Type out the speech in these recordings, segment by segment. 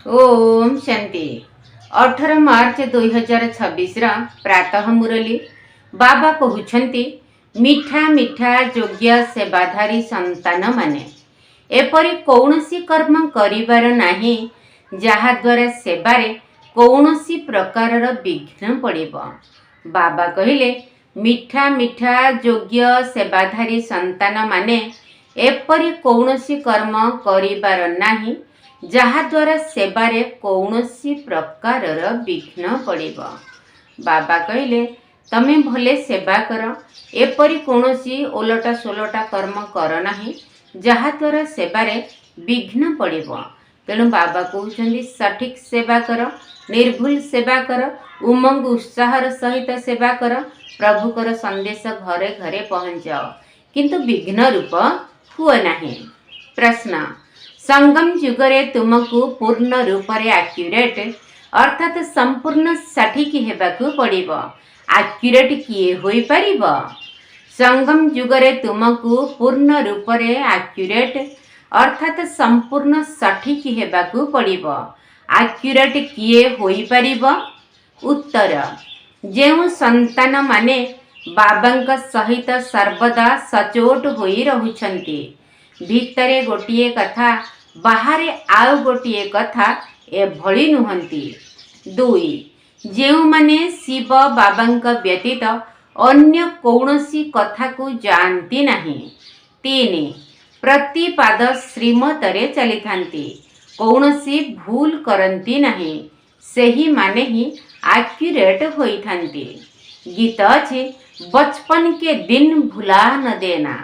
ओम शांति 18 मार्च 2026 प्रातः मुरली बाबा कहउछंती मिठा मिठा योग्य सेवाधारी संतान माने एपरि कौनसी कर्म करिबार नाही जहा द्वारा सेवारे कौनसी प्रकारर विघ्न पड़िबो। बाबा कहिले मिठा मिठा योग्य सेवाधारी संतान माने एपरि कौनसी कर्म करिबार नाही जहा द्वारा सेवारे कौनसी प्रकारर विघ्न पड़िबो। बाबा कहिले तमे भले सेवा कर एपरि कौनसी ओलटा सोलटा कर्म कर नाही जहा द्वारा सेवारे विघ्न पड़िबो। तेणु बाबा कहउछन्ती सठिक सेवा कर, निर्भुल सेवा कर, उमंग उत्साहर सहित सेवा कर, प्रभुकर संदेश घरे घरे पहुँचाओ किंतु विघ्न रूप हुआ नहीं। प्रश्न संगम युगरे तुमको पूर्ण रूपरे एक्यूरेट अर्थात संपूर्ण सठिक हेबाकू पड़िबो। एक्यूरेट किए होई परिबो? संगम युगरे तुमको पूर्ण रूपरे एक्यूरेट अर्थात संपूर्ण सठिक हेबाकू पड़िबो। एक्यूरेट किए होई परिबो? उत्तर जेउ संतान माने बाबांक सहित सर्वदा सचोट होई रहुछंती। भितरे गोटिए कथा बाहरे आउ गोटिए कथा एभଳି नुहंती। 2 जेउ माने शिव बाबांक व्यतीत अन्य कौनसी कथा को जानती नहीं। 3 प्रतिपाद श्रीमतरे चली थांती, कौनसी भूल करती नहीं, सही माने ही एक्यूरेट होई थांती। गीत अछि बचपन के दिन भुला न देना।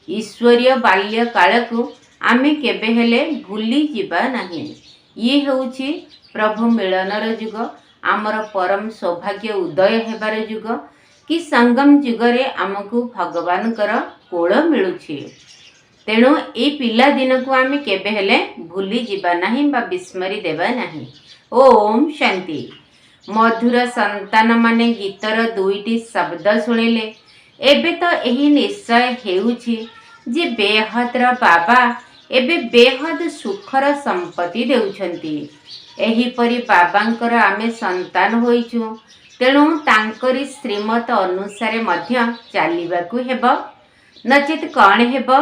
ईश्वरीय बाल्य काल को आमे केबे हेले भूली जीवा नहीं। ये होउछि प्रभु मिलनर युग, आमर परम सौभाग्य उदय हेबार युग कि संगम युगरे आमको भगवान कर कोल मिलुछि। तेणु ए पिला दिन को आमे केबे हेले भूली जीवा नहीं बा विस्मरी देवा नहीं। ओम शांति। मधुर संतान माने गीतर 2टी शब्द शुणिले एबे तो एही निश्चय हेउछि जे बेहदर बाबा एबे बेहद सुखर संपत्ति देउछंती। एही परी बाबांकर आमे संतान होइछु, तेणु तांकरी श्रीमत अनुसारे मध्य चालिबाकू हेबो, नचेत कौन हेबो?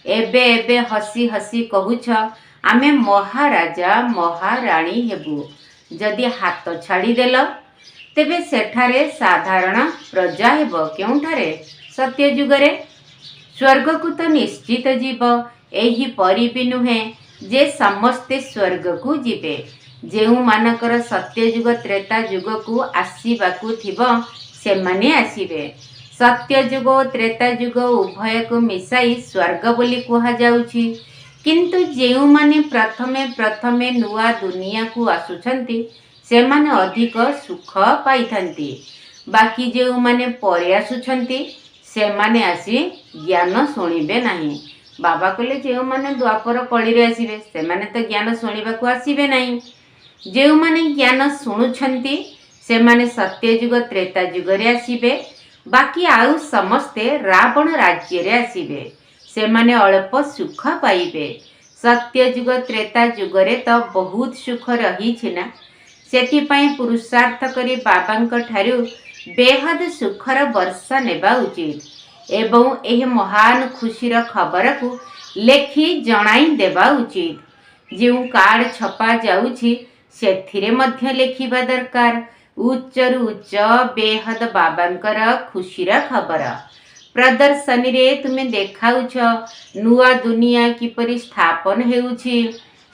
एबे एबे हसी हसी कहूछ आमे महाराजा महाराणी हेबू, जदि हाथ छाड़ी देल तेबे सेठारे साधारण प्रजा हेबो केउठारे? सत्य युगरे। स्वर्ग को तो निश्चित जीव, एही परी भी नुहे जे समस्ते स्वर्ग को जीवे। जेउ मानकर सत्य युग त्रेता युग को आसीबाकू थिबो सेमाने आसीबे। सत्य युग और त्रेता युग उभय को मिसाई स्वर्ग बोली कहा जाउछि, किंतु जेउ माने प्रथमे प्रथमे नुआ दुनिया को आसुछंती सेमाने अधिक सुख पाइथंती। बाकी जेउ माने परे आसुछंती सेमाने आसी ज्ञान शुणिबे नहीं। बाबा कहले जेउ माने द्वापर कली रे आसीबे सेमाने तो ज्ञान शुणिबा को आसीबे नहीं। जेउ माने ज्ञान शुणुछंती सेमाने सत्य युग त्रेता युग रे आसीबे। बाकी आउ समस्ते रावण राज्य रे आसीबे, सेमाने अल्प सुख पाइबे। सत्य युग त्रेता युग रे तो बहुत सुख रही छिना, सेथि पई पुरुषार्थ करी बाबांक ठारू बेहद सुखर वर्षा नेबा उचित एवं एह महान खुशीर खबर को लेखि जणाई देबा उचित। जो कार्ड छपा जाउछि सेथिरे मध्य लेखिबा दरकार उच्चरु उच्च बेहद बाबांकर खुशीर खबर। प्रदर्शनी रे तुमे देखाउछ नुआ दुनिया किपरि स्थापन हेउछि,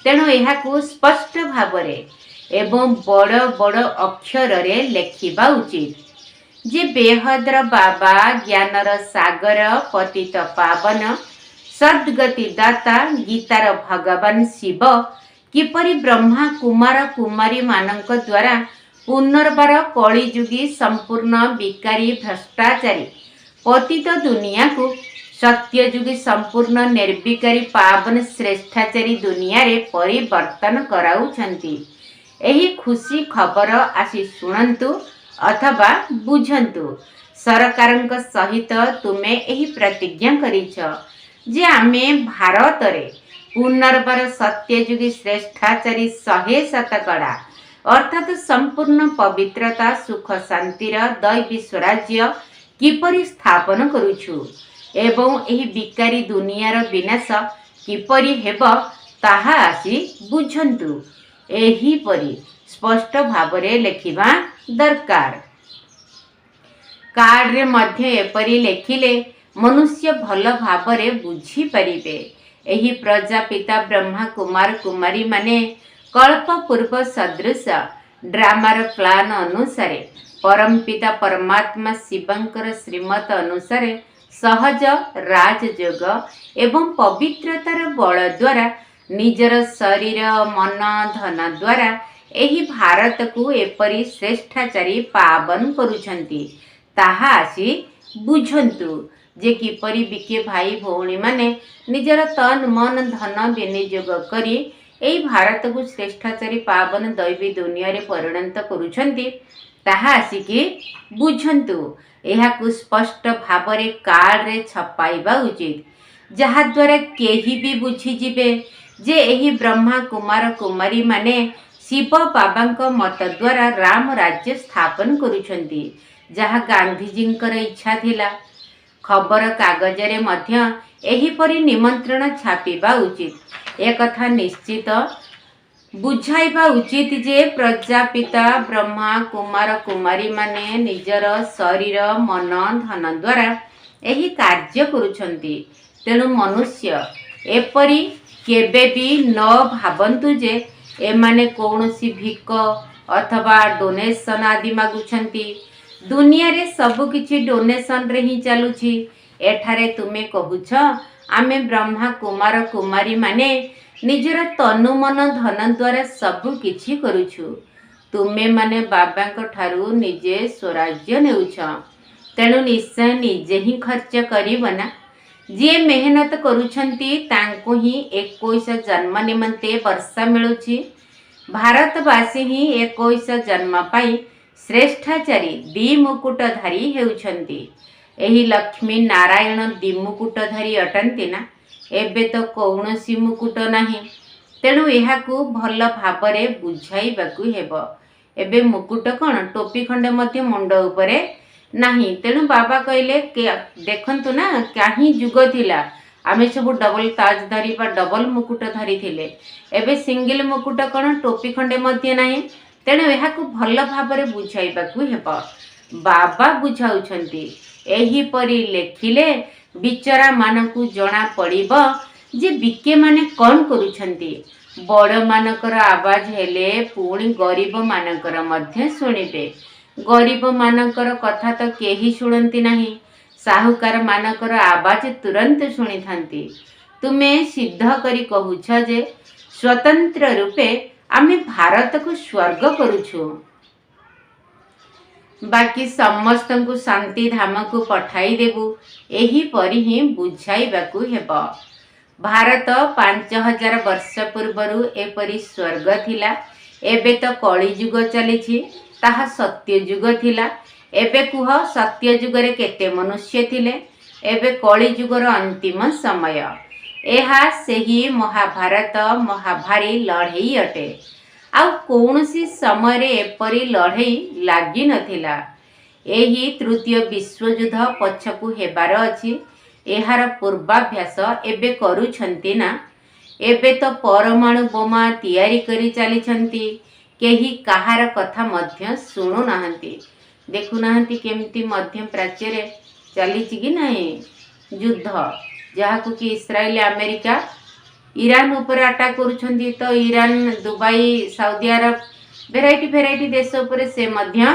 तेणु एहाकू स्पष्ट भावरे एवं बड़ बड़ अक्षर रे लेखिबा उचित जे बेहदर बाबा ज्ञानर सागर पतित पावन सद्गति दाता गीतार भगवान शिव किपरि ब्रह्मा कुमार कुमारी मानक द्वारा पुनर्बार कलिजुगी संपूर्ण विकारी भ्रष्टाचारी पतित दुनिया को सत्यजुगी संपूर्ण निर्विकारी पावन श्रेष्ठाचारी दुनिया रे परिवर्तन कराउछंती। एही खुशी खबर आसी शुणंतु अथवा बुझंतु। सरकारंक सहित तुमे एही प्रतिज्ञा करिछ जे आमे भारत रे पुनर्बार सत्ययुगी श्रेष्ठाचारी 107 अर्थात संपूर्ण पवित्रता सुख शांतिर दैवी स्वराज्य किपरि स्थापन करुछु एवं एही विकारी दुनियार विनाश किपरि हेब ताहा आसी बुझंतु। एहीपरि स्पष्ट भावरे लेखिबा दरकार। कार्ड रे मध्य एपरि लेखिले मनुष्य भल भावरे बुझी परिबे। एही प्रजापिता ब्रह्मा कुमार कुमारी माने कल्प पूर्व सदृश ड्रामार प्लान अनुसार परमपिता परमात्मा शिवंकर श्रीमत अनुसार सहज राजयोग एवं पवित्रतार बल द्वारा निजर शरीर मन धन द्वारा एही भारत को एपरी श्रेष्ठाचारी पावन करुछंती ताहा आसी बुझंतु जे किपरि बिके भाई भौणी माने निजर तन मन धन विनियोग करी एही भारत को श्रेष्ठाचारी पावन दैवी दुनिया रे परिणत करुछंती ताहा आसिकी बुझंतु। एहाकु स्पष्ट भावरे कार्ड रे छपाइबा उचित जहा द्वारा केही भी बुझी जिबे जे एही ब्रह्मा कुमार कुमारी माने शिव बाबांक मत द्वारा राम राज्य स्थापन करुछंती जहा गांधीजींकर इच्छा थिला। खबर कागज रे मध्य एही परि निमंत्रण छापिबा उचित। एक कथा निश्चित बुझाइबा उचित जे प्रजापिता ब्रह्मा कुमार कुमारी माने निजर शरीर मन धन द्वारा एही कार्य करुछंती। तेणु मनुष्य एपरि केबे भी न भावन्तु जे एमाने कौनसी भिक अथवा डोनेशन आदि मागुछंती। दुनिया रे सब किछि डोनेशन रे ही चालुछि। एठारे तुमे कहुछ आमे ब्रह्मा कुमार कुमारी माने निजर तनु मन धन द्वारा सब किछि करुछु। तुमे माने बाबांक ठारू निजे स्वराज्य नेउछ। तेणु निश्चय निजे ही खर्च करिबना। जे मेहनत करुछंती तांको ही 21 जन्म निमंते वर्षा मिलुछि। भारतवासी ही 21 जन्म पाई श्रेष्ठाचारी द्विमुकुटधारी हेउछंती। एही लक्ष्मी नारायण द्विमुकुटधारी अटंती ना। एबे तो कौनसी मुकुट नाही। तेणु एहाकू भल भावरे बुझाइबाकू हेबो। एबे मुकुट कौन टोपी खंडे मध्य मुंड उपरे नाही। तेणु बाबा कहले देखंतु ना काही जुग थिला आमे सब डबल ताज धरी बा डबल मुकुट धरी थिले। एबे सिंगल मुकुट कौन टोपी खंडे मध्य नाही। तेणु एहाकू भल भावरे बुझाइबाकू हेबो। बाबा बुझाउछंती। एही परि लेखिले बिचरा मानकू जना पड़िब जे बिके माने कौन करुछंती। बड़ मानकर आवाज हेले पुणी गरीब मानकर मध्य सुनिबे। गरीब मानकर कथा तो केही शुणती नहीं। साहुकार मानकर आवाज तुरंत शुणी थांती। तुमे सिद्ध करी कहुछ जे स्वतंत्र रूपे आमे भारत को स्वर्ग करुछु। बाकी समस्त को शांति धाम को पठाई देबू। एही परि ही बुझाइबाकू हेबो। भारत 5000 वर्ष पूर्वरु एपरि स्वर्ग थिला। एबे तो कली जुग चलीछि ताहा सत्य युग थिला। एबे कुह सत्य युग रे केते मनुष्य थिले। एबे कली जुगर अंतिम समय। एहा सेही महाभारत महाभारी लड़ाई अटे। आउ कौनसी समय रे एपरी लड़ाई लागी नथिला। एही तृतीय विश्वयुद्ध पछकू हेबार अछि। एहार पूर्वाभ्यास एबे करूछंती ना। एबे तो परमाणु बोमा तैयारी करी चली छंती। केही कहार कथा मध्य सुनु नाहंती। देखु नाहंती केमती मध्य प्राच्य रे चली कि नहीं युद्ध जहाकू कि इस्राएल अमेरिका ईरान ऊपर अटैक करुछंती। तो ईरान दुबई सऊदी अरब भेराइटी देश उपर से मध्य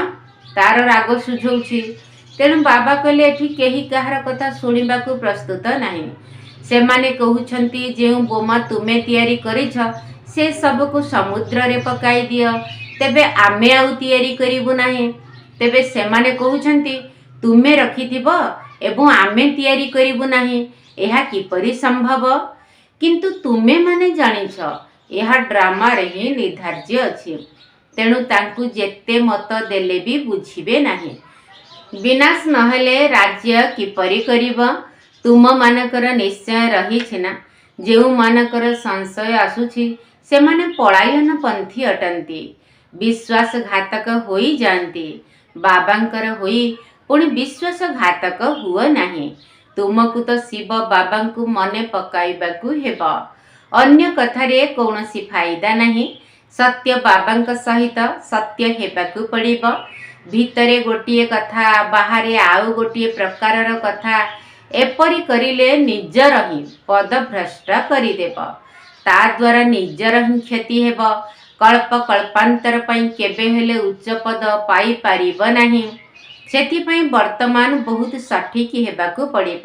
तार राग सुझौछि। तेणु बाबा कहले एठी केही कहार कथा सुनिबाकू प्रस्तुत नहीं। से माने कहउछंती जेउ बोमा तुमे तैयारी करिछ से सब को समुद्र रे पकाई दियो तेबे आमे आउ तैयारी करिबु नाही। तेबे से माने कहउछंती तुमे रखिथिबो एवं आमे तैयारी करिबु नाही। एहा किपरि संभव? किंतु तुमे माने जानिछ एहा ड्रामा रे ही निर्धार्य अछि। तेणु तांकु जेते मत देले भी बुझिबे नाही। विनाश नहेले राज्य किपरि करिब? तुम मानकर निश्चय रही छिना ଯେଉଁମାନଙ୍କର ସଂଶୟ ଆସୁଛି ସେମାନେ ପଳାୟନପନ୍ଥୀ ଅଟନ୍ତି, ବିଶ୍ୱାସଘାତକ ହୋଇଯାଆନ୍ତି। ବାବାଙ୍କର ହୋଇ ପୁଣି ବିଶ୍ୱାସଘାତକ ହୁଅ ନାହିଁ। ତୁମକୁ ତ ଶିବ ବାବାଙ୍କୁ ମନେ ପକାଇବାକୁ ହେବ, ଅନ୍ୟ କଥାରେ କୌଣସି ଫାଇଦା ନାହିଁ। ସତ୍ୟ ବାବାଙ୍କ ସହିତ ସତ୍ୟ ହେବାକୁ ପଡ଼ିବ। ଭିତରେ ଗୋଟିଏ କଥା, ବାହାରେ ଆଉ ଗୋଟିଏ ପ୍ରକାରର କଥା, ଏପରି କରିଲେ ନିଜର ହିଁ ପଦଭ୍ରଷ୍ଟ କରିଦେବ। ତା ଦ୍ୱାରା ନିଜର ହିଁ କ୍ଷତି ହେବ। କଳ୍ପ କଳ୍ପାନ୍ତର ପାଇଁ କେବେ ହେଲେ ଉଚ୍ଚ ପଦ ପାଇପାରିବ ନାହିଁ। ସେଥିପାଇଁ ବର୍ତ୍ତମାନ ବହୁତ ସଠିକ୍ ହେବାକୁ ପଡ଼ିବ।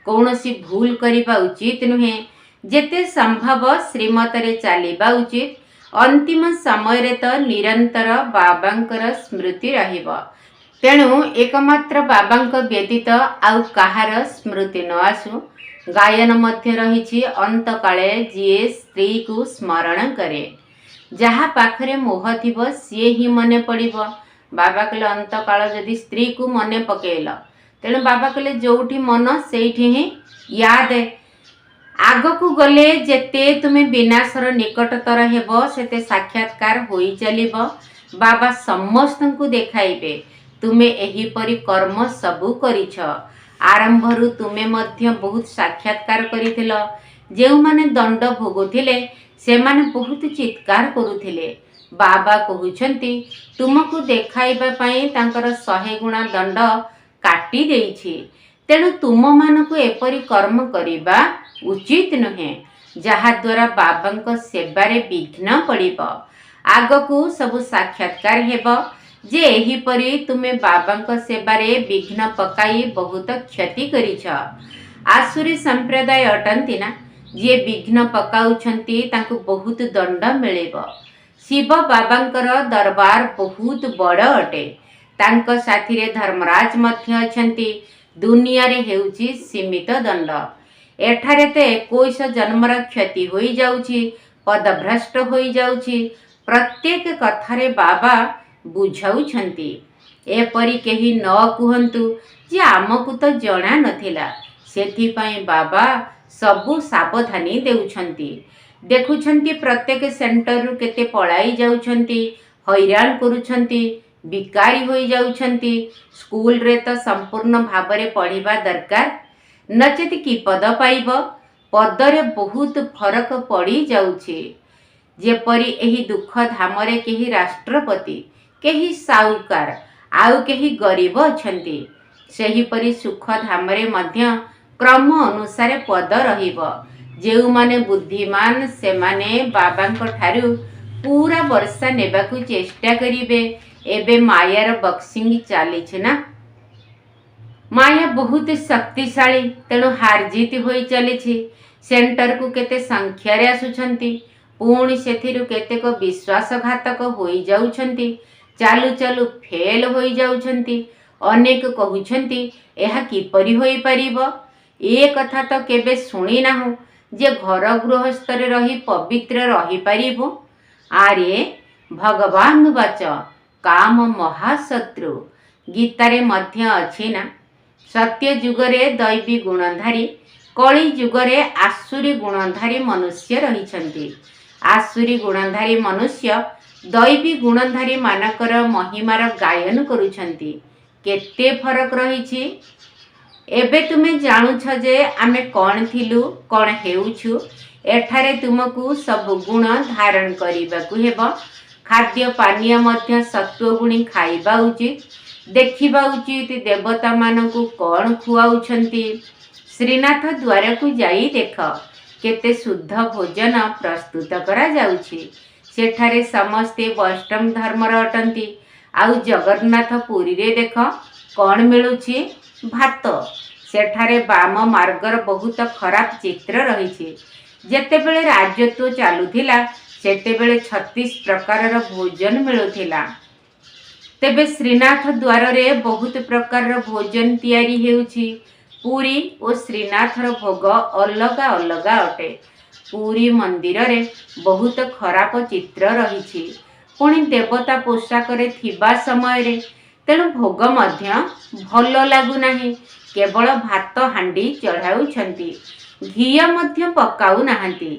କୌଣସି ଭୁଲ କରିବା ଉଚିତ ନୁହେଁ। ଯେତେ ସମ୍ଭବ ଶ୍ରୀମତରେ ଚାଲିବା ଉଚିତ। ଅନ୍ତିମ ସମୟରେ ତ ନିରନ୍ତର ବାବାଙ୍କର ସ୍ମୃତି ରହିବ। ତେଣୁ ଏକମାତ୍ର ବାବାଙ୍କ ବ୍ୟତୀତ ଆଉ କାହାର ସ୍ମୃତି ନ ଆସୁ। ଗାୟନ ମଧ୍ୟ ରହିଛି, ଅନ୍ତକାଳେ ଯିଏ ସ୍ତ୍ରୀକୁ ସ୍ମରଣ କରେ, ଯାହା ପାଖରେ ମୋହ ଥିବ ସିଏ ହିଁ ମନେ ପଡ଼ିବ। ବାବା କହିଲେ ଅନ୍ତକାଳ ଯଦି ସ୍ତ୍ରୀକୁ ମନେ ପକେଇଲ, ତେଣୁ ବାବା କହିଲେ ଯୋଉଠି ମନ ସେଇଠି ହିଁ ୟାଦ। ଆଗକୁ ଗଲେ ଯେତେ ତୁମେ ବିନାଶର ନିକଟତର ହେବ ସେତେ ସାକ୍ଷାତକାର ହୋଇ ଚାଲିବ। ବାବା ସମସ୍ତଙ୍କୁ ଦେଖାଇବେ ତୁମେ ଏହିପରି କର୍ମ ସବୁ କରିଛ। ଆରମ୍ଭରୁ ତୁମେ ମଧ୍ୟ ବହୁତ ସାକ୍ଷାତକାର କରିଥିଲ। ଯେଉଁମାନେ ଦଣ୍ଡ ଭୋଗୁଥିଲେ ସେମାନେ ବହୁତ ଚିତ୍କାର କରୁଥିଲେ। ବାବା କହୁଛନ୍ତି ତୁମକୁ ଦେଖାଇବା ପାଇଁ ତାଙ୍କର 100 ଗୁଣା ଦଣ୍ଡ କାଟି ଦେଇଛି। ତେଣୁ ତୁମମାନଙ୍କୁ ଏପରି କର୍ମ କରିବା ଉଚିତ ନୁହେଁ, ଯାହାଦ୍ୱାରା ବାବାଙ୍କ ସେବାରେ ବିଘ୍ନ ପଡ଼ିବ। ଆଗକୁ ସବୁ ସାକ୍ଷାତକାର ହେବ ଯେ ଏହିପରି ତୁମେ ବାବାଙ୍କ ସେବାରେ ବିଘ୍ନ ପକାଇ ବହୁତ କ୍ଷତି କରିଛ। ଆସୁରୀ ସମ୍ପ୍ରଦାୟ ଅଟନ୍ତି ନା, ଯିଏ ବିଘ୍ନ ପକାଉଛନ୍ତି ତାଙ୍କୁ ବହୁତ ଦଣ୍ଡ ମିଳିବ। ଶିବ ବାବାଙ୍କର ଦରବାର ବହୁତ ବଡ଼ ଅଟେ। ତାଙ୍କ ସାଥିରେ ଧର୍ମରାଜ ମଧ୍ୟ ଅଛନ୍ତି। ଦୁନିଆରେ ହେଉଛି ସୀମିତ ଦଣ୍ଡ। ଏଠାରେ ତ 21 ଜନ୍ମର କ୍ଷତି ହୋଇଯାଉଛି, ପଦଭ୍ରଷ୍ଟ ହୋଇଯାଉଛି। ପ୍ରତ୍ୟେକ କଥାରେ ବାବା ବୁଝାଉଛନ୍ତି। ଏପରି କେହି ନ କୁହନ୍ତୁ ଯେ ଆମକୁ ତ ଜଣା ନଥିଲା। ସେଥିପାଇଁ ବାବା ସବୁ ସାବଧାନୀ ଦେଉଛନ୍ତି। ଦେଖୁଛନ୍ତି ପ୍ରତ୍ୟେକ ସେଣ୍ଟରରୁ କେତେ ପଳାଇ ଯାଉଛନ୍ତି, ହଇରାଣ କରୁଛନ୍ତି, ବିକାରୀ ହୋଇଯାଉଛନ୍ତି। ସ୍କୁଲରେ ତ ସମ୍ପୂର୍ଣ୍ଣ ଭାବରେ ପଢ଼ିବା ଦରକାର, ନଚେତ କି ପଦ ପାଇବ। ପଦରେ ବହୁତ ଫରକ ପଡ଼ିଯାଉଛି। ଯେପରି ଏହି ଦୁଃଖ ଧାମରେ କେହି ରାଷ୍ଟ୍ରପତି, କେହି ସାଉକାର, ଆଉ କେହି ଗରିବ ଅଛନ୍ତି, ସେହିପରି ସୁଖ ଧାମରେ ମଧ୍ୟ କ୍ରମ ଅନୁସାରେ ପଦ ରହିବ। ଯେଉଁମାନେ ବୁଦ୍ଧିମାନ ସେମାନେ ବାବାଙ୍କ ଠାରୁ ପୁରା ବର୍ଷା ନେବାକୁ ଚେଷ୍ଟା କରିବେ। ଏବେ ମାୟାର ବକ୍ସିଂ ଚାଲିଛି ନା। ମାୟା ବହୁତ ଶକ୍ତିଶାଳୀ, ତେଣୁ ହାରଜିତ ହୋଇ ଚାଲିଛି। ସେଣ୍ଟରକୁ କେତେ ସଂଖ୍ୟାରେ ଆସୁଛନ୍ତି, ପୁଣି ସେଥିରୁ କେତେକ ବିଶ୍ୱାସଘାତକ ହୋଇଯାଉଛନ୍ତି। ଚାଲୁ ଚାଲୁ ଫେଲ ହୋଇଯାଉଛନ୍ତି। ଅନେକ କହୁଛନ୍ତି ଏହା କିପରି ହୋଇପାରିବ? ଏ କଥା ତ କେବେ ଶୁଣି ନାହୁଁ ଯେ ଘର ଗୃହସ୍ଥରେ ରହି ପବିତ୍ର ରହିପାରିବୁ। ଆରେ ଭଗବାନ ବାଚ କାମ ମହାଶତ୍ରୁ, ଗୀତାରେ ମଧ୍ୟ ଅଛି ନା। ସତ୍ୟ ଯୁଗରେ ଦୈବୀ ଗୁଣଧାରୀ, କଳି ଯୁଗରେ ଆସୁରୀ ଗୁଣଧାରୀ ମନୁଷ୍ୟ ରହିଛନ୍ତି। ଆସୁରୀ ଗୁଣଧାରୀ ମନୁଷ୍ୟ ଦୈବୀ ଗୁଣଧାରୀ ମାନଙ୍କର ମହିମାର ଗାୟନ କରୁଛନ୍ତି। କେତେ ଫରକ ରହିଛି। ଏବେ ତୁମେ ଜାଣୁଛ ଯେ ଆମେ କ'ଣ ଥିଲୁ, କ'ଣ ହେଉଛୁ। ଏଠାରେ ତୁମକୁ ସବୁ ଗୁଣ ଧାରଣ କରିବାକୁ ହେବ। ଖାଦ୍ୟ ପାନୀୟ ମଧ୍ୟ ସତ୍ୱଗୁଣୀ ଖାଇବା ଉଚିତ। ଦେଖିବା ଉଚିତ ଦେବତାମାନଙ୍କୁ କ'ଣ ଖୁଆଉଛନ୍ତି। ଶ୍ରୀନାଥ ଦ୍ୱାରକୁ ଯାଇ ଦେଖ କେତେ ଶୁଦ୍ଧ ଭୋଜନ ପ୍ରସ୍ତୁତ କରାଯାଉଛି। ସେଠାରେ ସମସ୍ତେ ବୈଷ୍ଣବ ଧର୍ମର ଅଟନ୍ତି। ଆଉ ଜଗନ୍ନାଥ ପୁରୀରେ ଦେଖ କ'ଣ ମିଳୁଛି, ଭାତ। ସେଠାରେ ବାମ ମାର୍ଗର ବହୁତ ଖରାପ ଚିତ୍ର ରହିଛି। ଯେତେବେଳେ ରାଜତ୍ୱ ଚାଲୁଥିଲା ସେତେବେଳେ 36 ପ୍ରକାରର ଭୋଜନ ମିଳୁଥିଲା। ତେବେ ଶ୍ରୀନାଥ ଦ୍ୱାରରେ ବହୁତ ପ୍ରକାରର ଭୋଜନ ତିଆରି ହେଉଛି। ପୁରୀ ଓ ଶ୍ରୀନାଥର ଭୋଗ ଅଲଗା ଅଲଗା ଅଟେ। ପୁରୀ ମନ୍ଦିରରେ ବହୁତ ଖରାପ ଚିତ୍ର ରହିଛି, ପୁଣି ଦେବତା ପୋଷାକରେ ଥିବା ସମୟରେ, ତେଣୁ ଭୋଗ ମଧ୍ୟ ଭଲ ଲାଗୁନାହିଁ। କେବଳ ଭାତ ହାଣ୍ଡି ଚଢ଼ାଉଛନ୍ତି। ଘିଅ ମଧ୍ୟ ପକାଉ ନାହାନ୍ତି।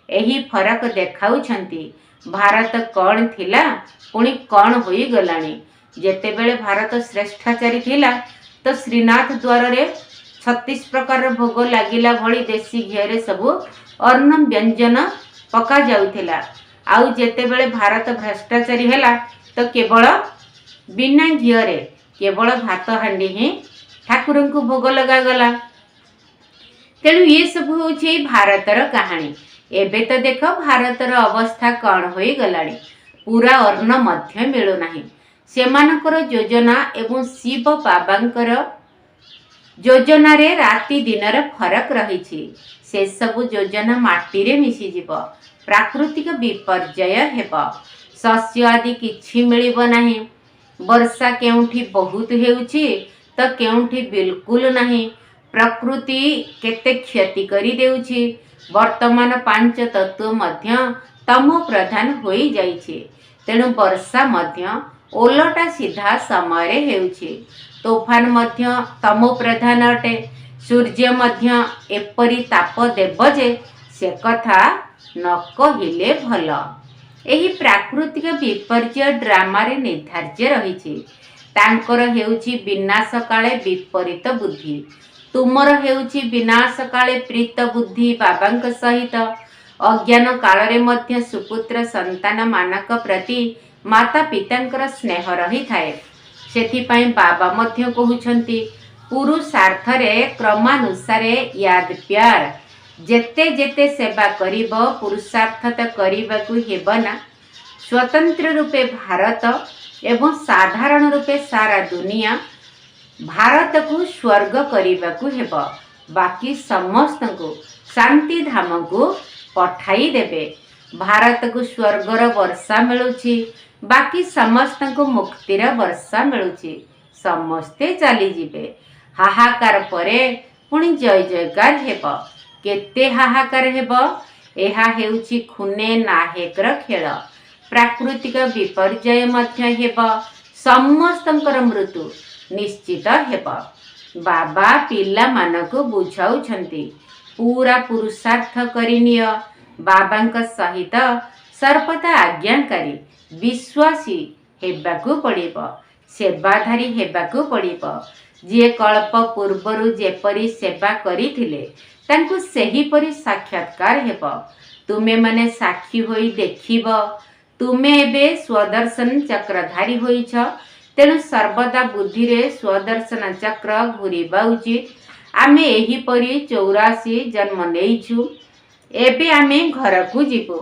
ଏହି ଫରକ ଦେଖାଉଛନ୍ତି ଭାରତ କ'ଣ ଥିଲା ପୁଣି କ'ଣ ହୋଇଗଲାଣି। ଯେତେବେଳେ ଭାରତ ଶ୍ରେଷ୍ଠାଚାରୀ ଥିଲା ତ ଶ୍ରୀନାଥ ଦ୍ୱାରରେ 36 ପ୍ରକାରର ଭୋଗ ଲାଗିଲା ଭଳି ଦେଶୀ ଘିଅରେ ସବୁ ଅନ୍ନ ବ୍ୟଞ୍ଜନ ପକାଯାଉଥିଲା। ଆଉ ଯେତେବେଳେ ଭାରତ ଭ୍ରଷ୍ଟାଚାରୀ ହେଲା ତ କେବଳ ବିନା ଘିଅରେ କେବଳ ଭାତ ହାଣ୍ଡି ହିଁ ଠାକୁରଙ୍କୁ ଭୋଗ ଲଗାଗଲା। ତେଣୁ ଇଏ ସବୁ ହେଉଛି ଭାରତର କାହାଣୀ। ଏବେ ତ ଦେଖ ଭାରତର ଅବସ୍ଥା କ'ଣ ହୋଇଗଲାଣି। ପୁରା ଅନ୍ନ ମଧ୍ୟ ମିଳୁନାହିଁ। ସେମାନଙ୍କର ଯୋଜନା ଏବଂ ଶିବ ବାବାଙ୍କର ଯୋଜନାରେ ରାତି ଦିନର ଫରକ ରହିଛି। ସେସବୁ ଯୋଜନା ମାଟିରେ ମିଶିଯିବ। ପ୍ରାକୃତିକ ବିପର୍ଯ୍ୟୟ ହେବ। ଶସ୍ୟ ଆଦି କିଛି ମିଳିବ ନାହିଁ। ବର୍ଷା କେଉଁଠି ବହୁତ ହେଉଛି ତ କେଉଁଠି ବିଲକୁଲ ନାହିଁ। ପ୍ରକୃତି କେତେ କ୍ଷତି କରିଦେଉଛି। ବର୍ତ୍ତମାନ ପାଞ୍ଚ ତତ୍ତ୍ୱ ମଧ୍ୟ ତମ ପ୍ରଧାନ ହୋଇଯାଇଛି। ତେଣୁ ବର୍ଷା ମଧ୍ୟ ଓଲଟା ସିଧା ସମୟରେ ହେଉଛି। ତୋଫାନ ମଧ୍ୟ ତମ ପ୍ରଧାନ ଅଟେ। ସୂର୍ଯ୍ୟ ମଧ୍ୟ ଏପରି ତାପ ଦେବ ଯେ ସେ କଥା ନ କହିଲେ ଭଲ। ଏହି ପ୍ରାକୃତିକ ବିପର୍ଯ୍ୟୟ ଡ୍ରାମାରେ ନିର୍ଦ୍ଧାର୍ଯ୍ୟ ରହିଛି। ତାଙ୍କର ହେଉଛି ବିନାଶ କାଳେ ବିପରୀତ ବୁଦ୍ଧି। ତୁମର ହେଉଛି ବିନାଶ କାଳେ ପ୍ରୀତ ବୁଦ୍ଧି ବାବାଙ୍କ ସହିତ। ଅଜ୍ଞାନ କାଳରେ ମଧ୍ୟ ସୁପୁତ୍ର ସନ୍ତାନମାନଙ୍କ ପ୍ରତି ମାତା ପିତାଙ୍କର ସ୍ନେହ ରହିଥାଏ। ସେଥିପାଇଁ ବାବା ମଧ୍ୟ କହୁଛନ୍ତି ପୁରୁଷାର୍ଥରେ କ୍ରମାନୁସାରେ ୟାଦ ପ୍ୟାର। ଯେତେ ଯେତେ ସେବା କରିବ ପୁରୁଷାର୍ଥ ତ କରିବାକୁ ହେବ ନା। ସ୍ୱତନ୍ତ୍ର ରୂପେ ଭାରତ ଏବଂ ସାଧାରଣ ରୂପେ ସାରା ଦୁନିଆ ଭାରତକୁ ସ୍ୱର୍ଗ କରିବାକୁ ହେବ। ବାକି ସମସ୍ତଙ୍କୁ ଶାନ୍ତି ଧାମକୁ ପଠାଇ ଦେବେ। ଭାରତକୁ ସ୍ୱର୍ଗର ବର୍ଷା ମିଳୁଛି, ବାକି ସମସ୍ତଙ୍କୁ ମୁକ୍ତିର ବର୍ଷା ମିଳୁଛି। ସମସ୍ତେ ଚାଲିଯିବେ। ହାହାକାର ପରେ ପୁଣି ଜୟ ଜୟକାର ହେବ। କେତେ ହାହାକାର ହେବ। ଏହା ହେଉଛି ଖୁନେ ନାହେକର ଖେଳ। ପ୍ରାକୃତିକ ବିପର୍ଯ୍ୟୟ ମଧ୍ୟ ହେବ। ସମସ୍ତଙ୍କର ମୃତ୍ୟୁ ନିଶ୍ଚିତ ହେବ। ବାବା ପିଲାମାନଙ୍କୁ ବୁଝାଉଛନ୍ତି ପୁରା ପୁରୁଷାର୍ଥ କରିନିଅ। ବାବାଙ୍କ ସହିତ ସର୍ବଦା ଆଜ୍ଞାକାରୀ ବିଶ୍ୱାସୀ ହେବାକୁ ପଡ଼ିବ। ସେବାଧାରୀ ହେବାକୁ ପଡ଼ିବ। ଯିଏ କଳ୍ପ ପୂର୍ବରୁ ଯେପରି ସେବା କରିଥିଲେ ତାଙ୍କୁ ସେହିପରି ସାକ୍ଷାତକାର ହେବ। ତୁମେମାନେ ସାକ୍ଷୀ ହୋଇ ଦେଖିବ। ତୁମେ ଏବେ ସ୍ୱଦର୍ଶନ ଚକ୍ରଧାରୀ ହୋଇଛ। ତେଣୁ ସର୍ବଦା ବୁଦ୍ଧିରେ ସ୍ୱଦର୍ଶନ ଚକ୍ର ଘୂରିବା ଉଚିତ। ଆମେ ଏହିପରି 84 ଜନ୍ମ ନେଇଛୁ। ଏବେ ଆମେ ଘରକୁ ଯିବୁ।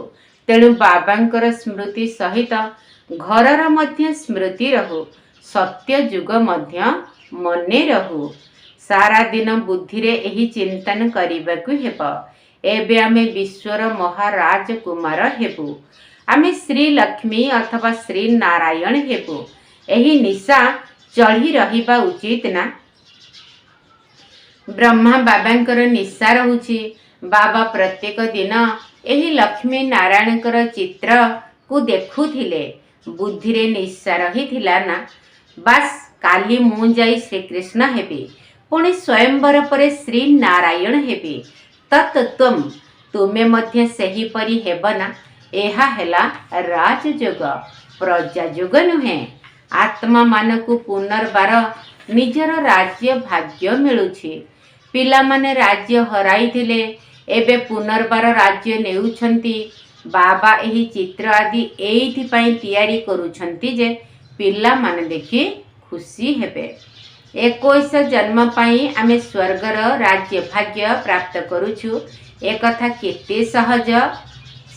ତେଣୁ ବାବାଙ୍କର ସ୍ମୃତି ସହିତ ଘରର ମଧ୍ୟ ସ୍ମୃତି ରହୁ। ସତ୍ୟ ଯୁଗ ମଧ୍ୟ ମନେ ରହୁ। ସାରା ଦିନ ବୁଦ୍ଧିରେ ଏହି ଚିନ୍ତନ କରିବାକୁ ହେବ। ଏବେ ଆମେ ବିଶ୍ୱର ମହାରାଜକୁମାର ହେବୁ। ଆମେ ଶ୍ରୀଲକ୍ଷ୍ମୀ ଅଥବା ଶ୍ରୀ ନାରାୟଣ ହେବୁ। ଏହି ନିଶା ଚଢ଼ି ରହିବା ଉଚିତ ନା। ବ୍ରହ୍ମା ବାବାଙ୍କର ନିଶା ରହୁଛି। ବାବା ପ୍ରତ୍ୟେକ ଦିନ ଏହି ଲକ୍ଷ୍ମୀ ନାରାୟଣଙ୍କର ଚିତ୍ରକୁ ଦେଖୁଥିଲେ। ବୁଦ୍ଧିରେ ନିଶା ରହିଥିଲା ନା। ବାସ୍ କାଲି ମୁଁ ଯାଇ ଶ୍ରୀକୃଷ୍ଣ ହେବି, ପୁଣି ସ୍ୱୟଂବର ପରେ ଶ୍ରୀ ନାରାୟଣ ହେବି। ତତ୍ତ୍ୱମ୍ ତୁମେ ମଧ୍ୟ ସେହିପରି ହେବ ନା। ଏହା ହେଲା ରାଜଯୋଗ, ପ୍ରଜାଯୋଗ ନୁହେଁ। ଆତ୍ମାମାନଙ୍କୁ ପୁନର୍ବାର ନିଜର ରାଜ୍ୟ ଭାଗ୍ୟ ମିଳୁଛି। ପିଲାମାନେ ରାଜ୍ୟ ହରାଇଥିଲେ, ଏବେ ପୁନର୍ବାର ରାଜ୍ୟ ନେଉଛନ୍ତି। ବାବା ଏହି ଚିତ୍ର ଆଦି ଏଇଥିପାଇଁ ତିଆରି କରୁଛନ୍ତି ଯେ ପିଲାମାନେ ଦେଖି ଖୁସି ହେବେ। 21 ଜନ୍ମ ପାଇଁ ଆମେ ସ୍ୱର୍ଗର ରାଜ୍ୟ ଭାଗ୍ୟ ପ୍ରାପ୍ତ କରୁଛୁ। ଏକଥା କେତେ ସହଜ।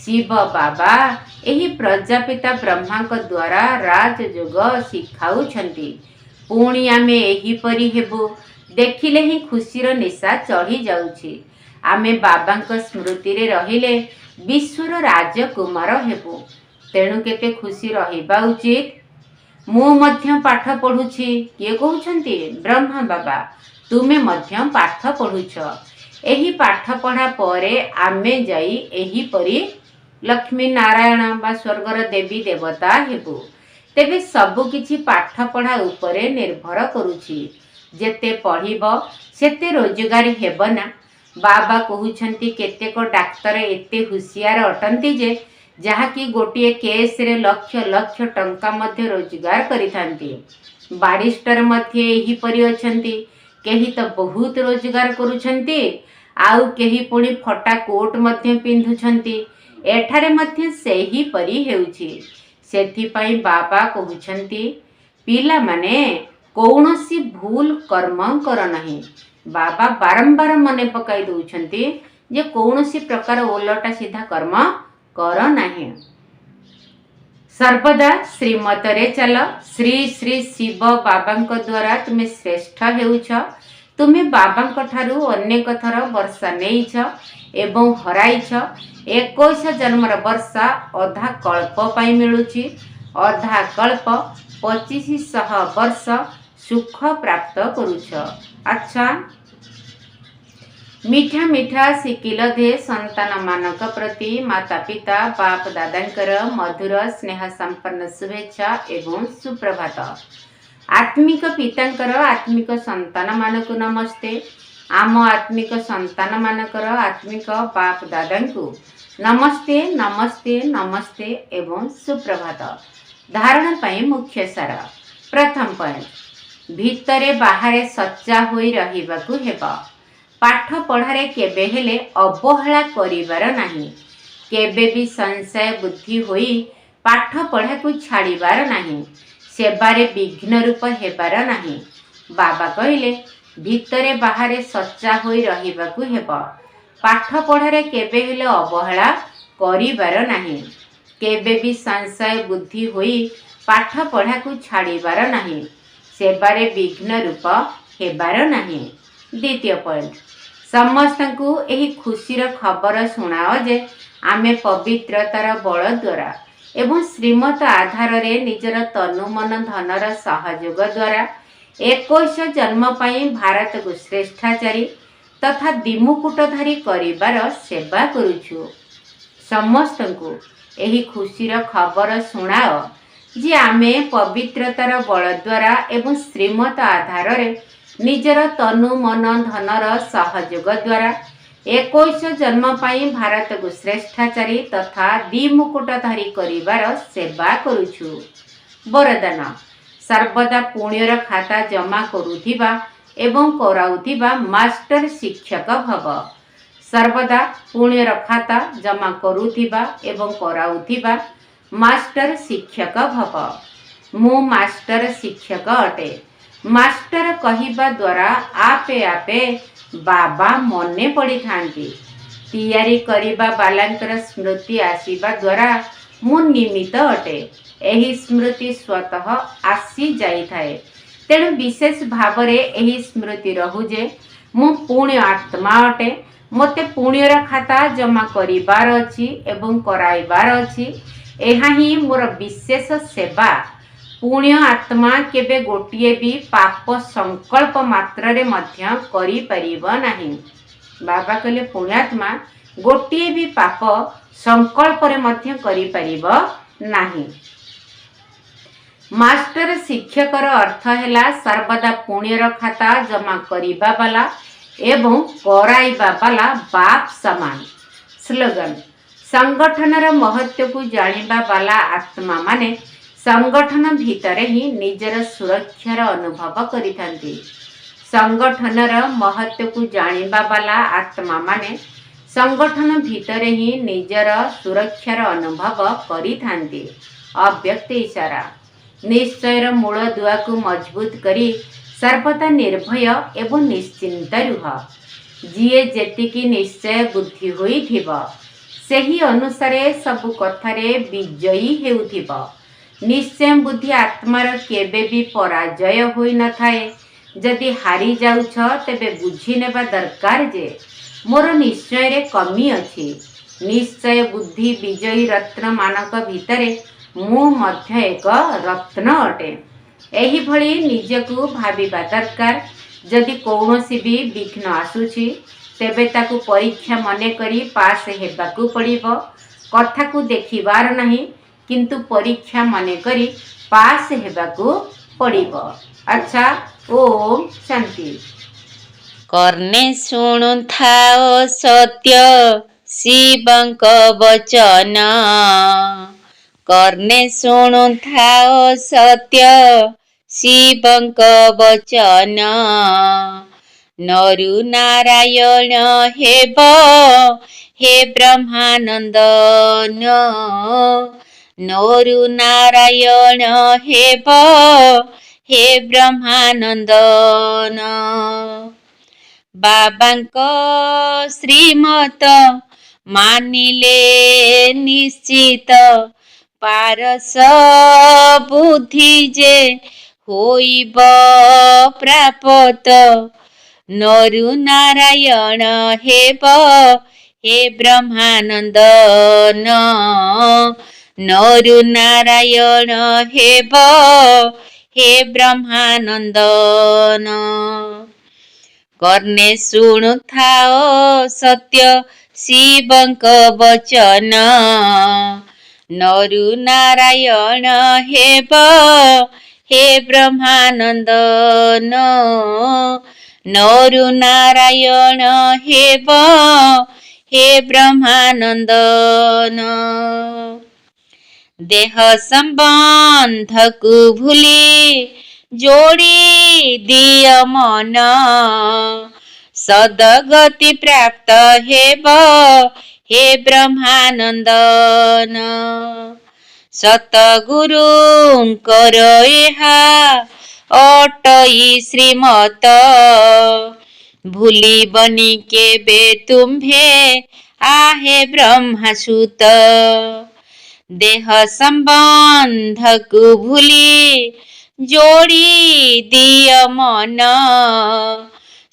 ଶିବ ବାବା ଏହି ପ୍ରଜାପିତା ବ୍ରହ୍ମାଙ୍କ ଦ୍ୱାରା ରାଜଯୋଗ ଶିଖାଉଛନ୍ତି। ପୁଣି ଆମେ ଏହିପରି ହେବୁ। ଦେଖିଲେ ହିଁ ଖୁସିର ନିଶା ଚଢ଼ି ଯାଉଛି। ଆମେ ବାବାଙ୍କ ସ୍ମୃତିରେ ରହିଲେ ବିଶ୍ୱର ରାଜକୁମାର ହେବୁ। ତେଣୁ କେତେ ଖୁସି ରହିବା ଉଚିତ। ମୁଁ ମଧ୍ୟ ପାଠ ପଢ଼ୁଛି। କିଏ କହୁଛନ୍ତି? ବ୍ରହ୍ମା ବାବା। ତୁମେ ମଧ୍ୟ ପାଠ ପଢ଼ୁଛ। ଏହି ପାଠ ପଢ଼ା ପରେ ଆମେ ଯାଇ ଏହିପରି ଲକ୍ଷ୍ମୀ ନାରାୟଣ ବା ସ୍ୱର୍ଗର ଦେବୀ ଦେବତା ହେବୁ। ତେବେ ସବୁକିଛି ପାଠପଢ଼ା ଉପରେ ନିର୍ଭର କରୁଛି। ଯେତେ ପଢ଼ିବ ସେତେ ରୋଜଗାରୀ ହେବ ନା। बाबा कहउछंती केतेक डाक्तर एते हुसियार अटंती जे जहाँकि गोटे केस रे लक्ष लक्ष टंका मध्य रोजगार करिथांती। बारिस्टर मध्य एहीपरि अछंती, केही तो बहुत रोजगार करुछंती, आउ केही पुणी फटा कोट मध्य पिंधुछंती। एठारे मध्य सेही परि हेउछि। सेथिपाई बाबा कहउछंती पिला माने कौनसी भूल कर्म कर नहीं। बाबा बारंबार मने पकाई दउछंती जे कौनसी प्रकार ओलटा सीधा कर्म कर नहीं। सर्वदा श्रीमतरे चल। श्री श्री शिव बाबांक द्वारा तुम्हें श्रेष्ठ हेउछ। तुम्हें बाबांक ठारू अनेक थर वर्षा नेइछ एवं हराइछ। 21 जन्मर वर्षा अधा कल्प पाई मिलुछि। अधा कल्प 2500 वर्ष सुख प्राप्त करुछ। अच्छा, मीठा मीठा शिकिल दे संतान मानक प्रति माता पिता बाप दादांकर मधुर स्नेह संपन्न शुभेच्छा एवं सुप्रभात। आत्मिक पितांकर आत्मिक संतान मानक नमस्ते। आम आत्मिक संतान मानकर आत्मिक बाप दादांकु नमस्ते नमस्ते नमस्ते एवं सुप्रभात। धारणा पाई मुख्य सार। प्रथम पॉइंट, भितरे बाहरे सच्चा होई रहिबाकु हेबा। पाठ पढ़ारे केबे हेले अवहेला करिबार नाही। केबे भी संशय बुद्धि होई पाठ पढ़ा को छाड़िबार नाही। सेबारे विघ्न रूप हेबार नाही। बाबा कहिले भितरे बाहरे सच्चा होई रहिबाकु हेबा। पाठ पढ़ारे केबे हेले अवहेला करिबार नाही। केबे भी संशय बुद्धि होई पाठ पढ़ा को छाड़िबार नाही। सेबारे विघ्न रूप हेबार नाही। द्वितीय पॉइंट, समस्तंकु एही खुशीर खबर सुनाओ जे आमे पवित्रतार बल द्वारा एवं श्रीमत आधार रे निजर तनु मन धनर सहयोग द्वारा 21 जन्म पाई भारत को श्रेष्ठाचारी तथा दिमुकुटधारी करिबार सेवा करुछु। समस्तंकु एही खुशीर खबर सुनाओ जे आमे पवित्रतार बल द्वारा एवं श्रीमत आधार रे निजर तनु मन धनर सहयोग द्वारा 21 जन्म पाई भारत को श्रेष्ठाचारी तथा दिमुकुटधारी करिबार सेवा करुछु। वरदान, सर्वदा पुण्यर खाता जमा करुथिबा एवं कराउथिबा मास्टर शिक्षक भव। सर्वदा पुण्यर खाता जमा करुथिबा एवं कराउथिबा मास्टर शिक्षक भव। मु मास्टर शिक्षक अटे। मास्टर कहिबा द्वारा आपे आपे बाबा मने पड़ी थांती। तैयारी करिबा बालांकर स्मृति आसीबा द्वारा मु निमित्त अटे। एही स्मृति स्वतः आसी जाई थाए। तेणु विशेष भावरे एही स्मृति रहु जे मु पुण्य आत्मा अटे। मते पुण्यर खाता जमा करिबार अछि एवं कराइबार अछि। एहा ही मोर विशेष सेवा। पुण्य आत्मा केबे गोटिए भी पाप संकल्प मात्र रे मध्य करि परिबो नाही। बाबा कहले पुण्यात्मा गोटिए भी पाप संकल्प रे मध्य करि परिबो नाही। मास्टर शिक्षकर अर्थ हैला सर्वदा पुण्यर खाता जमा करिबा वाला एवं कराइबा वाला बाप समान। स्लोगन, संगठनर महत्व को जानिबा वाला आत्मा माने संगठन भितरे ही निजर सुरक्षार अनुभव करिथांती। संगठनर महत्व को जानिबा वाला आत्मा माने संगठन भितरे ही निजर सुरक्षार अनुभव करिथांती। अव्यक्त इशारा, निश्चयर मूल दुआ को मजबूत करी सर्वदा निर्भय एवं निश्चिंत रुह। जीए जेतिकी निश्चय बुद्धि होइथिब सेही अनुसारे सबु कथारे विजयी हेउथिब। निश्चय बुद्धि आत्मार केबे भी पराजय होई न थाए। जदि हारी जाउछ तेबे बुझी नेबा दरकार जे मोर निश्चय रे कमी अछि। निश्चय बुद्धि विजयी रत्न मानक भितरे मु मध्य एक रत्न अटे। एही भली निजकु भाबिबा दरकार। जदि कौनसी भी विघ्न आसुछि तेबे ताकु परीक्षा मने करी पास हेबाकु पड़िबो। कथा को देखिबार नहीं किंतु परीक्षा मने करी पास हेबाकु पड़िबो। अच्छा, ओम शांति। କର୍ଣ୍ଣେ ଶୁଣୁଥାଅ ସତ୍ୟ ଶିବଙ୍କ ବଚନ। କର୍ଣ୍ଣେ ଶୁଣୁଥାଅ ସତ୍ୟ ଶିବଙ୍କ ବଚନ। ନରୁ ନାରାୟଣ ହେବ ହେ ବ୍ରହ୍ମାନନ୍ଦନ। ନରୁ ନାରାୟଣ ହେବ ହେ ବ୍ରହ୍ମାନନ୍ଦନ। ବାବାଙ୍କ ଶ୍ରୀମତ ମାନିଲେ ନିଶ୍ଚିତ ପାରସ ବୁଦ୍ଧି ଯେ ହୋଇବ ପ୍ରାପତ। ନରୁ ନାରାୟଣ ହେବ ହେ ବ୍ରହ୍ମାନନ୍ଦନ। ନରୁ ନାରାୟଣ ହେବ ହେ ବ୍ରହ୍ମାନନ୍ଦନ। କର୍ଣ୍ଣେ ଶୁଣୁଥାଅ ସତ୍ୟ ଶିବଙ୍କ ବଚନ। ନରୁ ନାରାୟଣ ହେବ ହେ ବ୍ରହ୍ମାନନ୍ଦନ। ନରୁ ନାରାୟଣ ହେବ ହେ ବ୍ରହ୍ମାନନ୍ଦନ। ଦେହ ସମ୍ବନ୍ଧକୁ ଭୁଲି ଯୋଡ଼ି ଦିଅ ମନ। ସଦଗତି ପ୍ରାପ୍ତ ହେବ ହେ ବ୍ରହ୍ମାନନ୍ଦନ। ସତଗୁରୁଙ୍କର ଏହା ଅଟଇ ଶ୍ରୀମତ। ଭୁଲିବନି କେବେ ତୁମ୍ଭେ ଆହେ ବ୍ରହ୍ମାସୂତ। ଦେହ ସମ୍ବନ୍ଧକୁ ଭୁଲି ଯୋଡ଼ି ଦିଅ ମନ।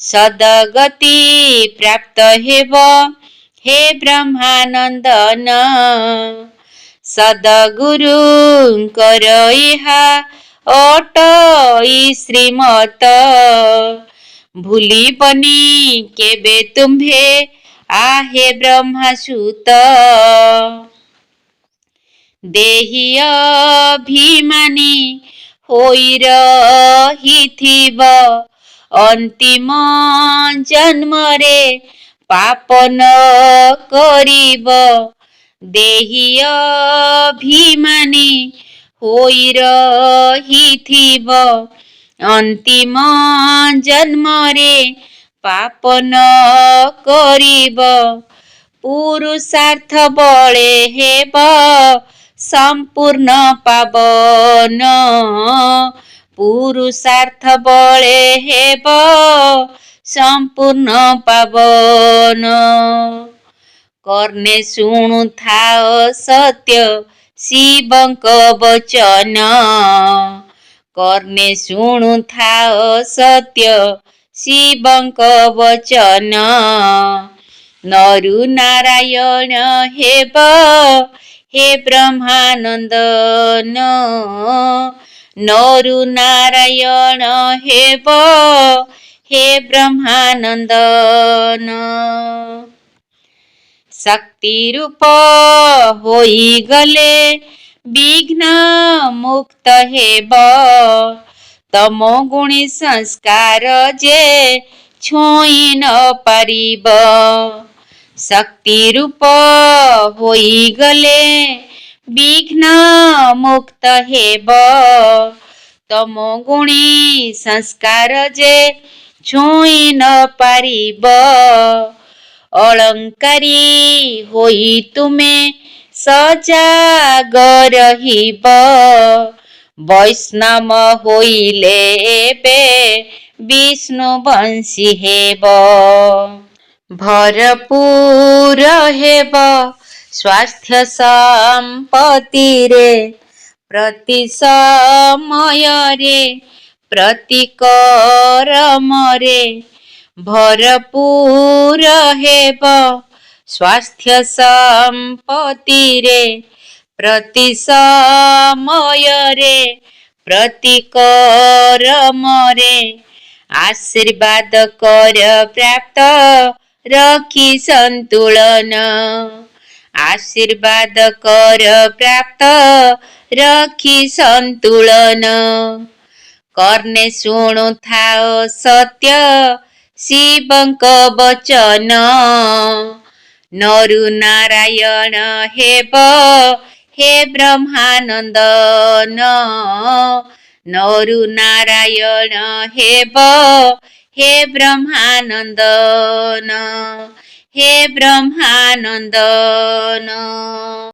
ସଦଗତି ପ୍ରାପ୍ତ ହେବ ହେ ବ୍ରହ୍ମାନନ୍ଦନ। ସଦଗୁରୁଙ୍କର ଏହା ଅଟଇ ଶ୍ରୀମତ। ଭୁଲିବନି କେବେ ତୁମ୍ଭେ ଆହେ ବ୍ରହ୍ମାସୂତ। ଦେହି ଅଭିମାନୀ ହୋଇ ରହିଥିବ ଅନ୍ତିମ ଜନ୍ମରେ ପାପ ନ କରିବ। ଦେହି ଅଭିମାନୀ ହୋଇ ରହିଥିବ ଅନ୍ତିମ ଜନ୍ମରେ ପାପ ନ କରିବ। ପୁରୁଷାର୍ଥ ବଳେ ହେବ ସମ୍ପୂର୍ଣ୍ଣ ପାବନ। ପୁରୁଷାର୍ଥ ବଳେ ହେବ ସମ୍ପୂର୍ଣ୍ଣ ପାବନ। କର୍ଣ୍ଣେ ଶୁଣୁଥାଅ ସତ୍ୟ ଶିବଙ୍କ ବଚନ। କର୍ଣ୍ଣେ ଶୁଣୁଥାଅ ସତ୍ୟ ଶିବଙ୍କ ବଚନ। ନରୁ ନାରାୟଣ ହେବ ହେ ବ୍ରହ୍ମାନନ୍ଦନ। ନରୁ ନାରାୟଣ ହେବ ହେ ବ୍ରହ୍ମାନନ୍ଦନ। ଶକ୍ତି ରୂପ ହୋଇଗଲେ ବିଘ୍ନ ମୁକ୍ତ ହେବ। ତମ ଗୁଣୀ ସଂସ୍କାର ଯେ ଛୁଇଁ ନ ପାରିବ। ଶକ୍ତି ରୂପ ହୋଇଗଲେ ବିଘ୍ନ ମୁକ୍ତ ହେବ। ତମ ଗୁଣୀ ସଂସ୍କାର ଯେ ଛୁଇଁ ନ ପାରିବ। ଅଳଙ୍କାରୀ ହୋଇ ତୁମେ ସଜାଗ ରହିବ। ବୈଷ୍ଣବ ହୋଇଲେ ଏବେ ବିଷ୍ଣୁ ବଂଶୀ ହେବ। ଭରପୁର ହେବ ସ୍ୱାସ୍ଥ୍ୟ ସମ୍ପତ୍ତିରେ ପ୍ରତି ସମୟରେ ପ୍ରତି କର୍ମରେ। ଭରପୁର ହେବ ସ୍ୱାସ୍ଥ୍ୟ ସମ୍ପତ୍ତିରେ ପ୍ରତି ସମୟରେ ପ୍ରତି କର୍ମରେ। ଆଶୀର୍ବାଦ କର ପ୍ରାପ୍ତ ରଖି ସନ୍ତୁଳନ। ଆଶୀର୍ବାଦ କର ପ୍ରାପ୍ତ ରଖି ସନ୍ତୁଳନ। କର୍ଣ୍ଣେ ଶୁଣୁଥାଅ ସତ୍ୟ ଶିବଙ୍କ ବଚନ। ନରୁ ନାରାୟଣ ହେବ ହେ ବ୍ରହ୍ମାନନ୍ଦନ। ନରୁ ନାରାୟଣ ହେବ ହେ ବ୍ରହ୍ମାନନ୍ଦନ। ହେ ବ୍ରହ୍ମାନନ୍ଦନ।